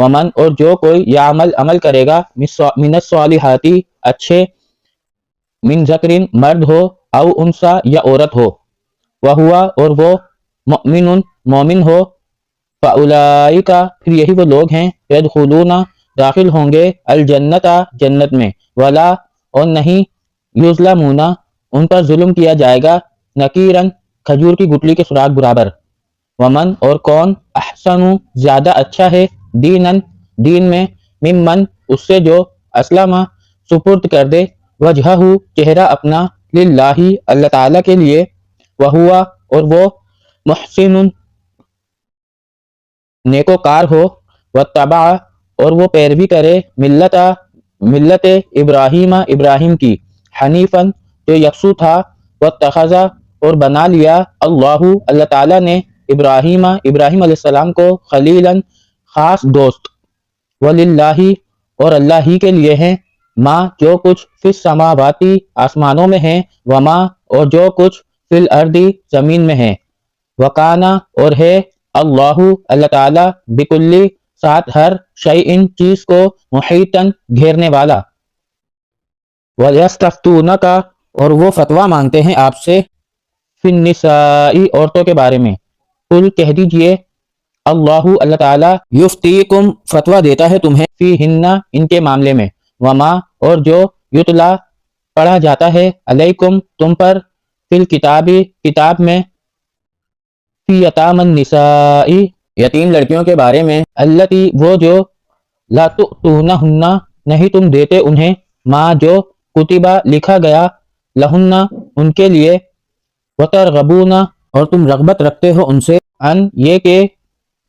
ومن اور جو کوئی یعمل عمل کرے گا من الصالحاتی اچھے، من ذکرین مرد ہو، او انسا یا عورت ہو، وہوا اور وہ مؤمن مومن ہو، فاولئک پھر یہی وہ لوگ ہیں، یدخلون داخل ہوں گے الجنت جنت میں، ولا اور نہیں، یظلمون ان پر ظلم کیا جائے گا، نکیرن کھجور کی گٹلی کے سراغ برابر، ومن اور کون احسن زیادہ اچھا ہے، دینن دین میں، ممن اس سے جو اسلم سپرد کر دے، وجہہ چہرہ اپنا، للہ اللہ تعالیٰ کے لیے، وہوا اور وہ محسن نیکوکار ہو، واتبع اور وہ پیروی کرے ملت ابراہیم ابراہیم کی، حنیفاً جو یکسو تھا، واتخذ اور بنا لیا اللہ تعالیٰ نے ابراہیم علیہ السلام کو خلیلاً خاص دوست، وللہ اور اللہ ہی کے لیے ہیں، ماں جو کچھ فی السماواتی آسمانوں میں ہیں، وما اور جو کچھ فی الارضی زمین میں ہیں، وکانا اور ہے اللہ تعالیٰ بکلی ساتھ ہر شیء چیز کو، محیطاً گھیرنے والا، وَيَسْتَفْتُونَكَ اور وہ فتویٰ مانگتے ہیں آپ سے، فی النساء عورتوں کے بارے میں، قل کہہ دیجئے اللہ تعالیٰ یفتیکم فتویٰ دیتا ہے تمہیں، فیہن ان کے معاملے میں، وما اور جو یتلا پڑھا جاتا ہے، علیکم تم پر، فی الکتاب کتاب میں، فی یتام النساء یتیم لڑکیوں کے بارے میں، التی وہ جو، لا تؤتونہن نہیں تم دیتے انہیں، ما جو کتبہ لکھا گیا، لہن ان کے لیے، وترغبون اور تم رغبت رکھتے ہو ان سے، ان یہ کہ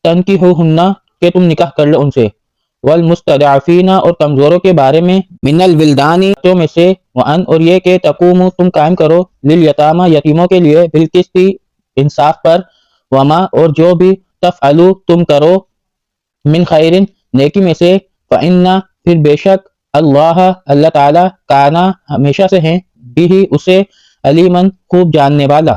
تنکحوہن کہ تم نکاح کر لو ان سے، والمستضعفین اور کمزوروں کے بارے میں، من الولدان بچوں میں سے، وان اور یہ کہ تقوموا تم قائم کرو، لیلیتامى یتیموں کے لیے، بالقسط انصاف پر، وما اور جو بھی تفعلوا تم کرو، من خیر نیکی میں سے، فإن پھر بے شک، اللہ تعالیٰ کانا ہمیشہ سے ہیں، بھی اسے علیماً خوب جاننے والا۔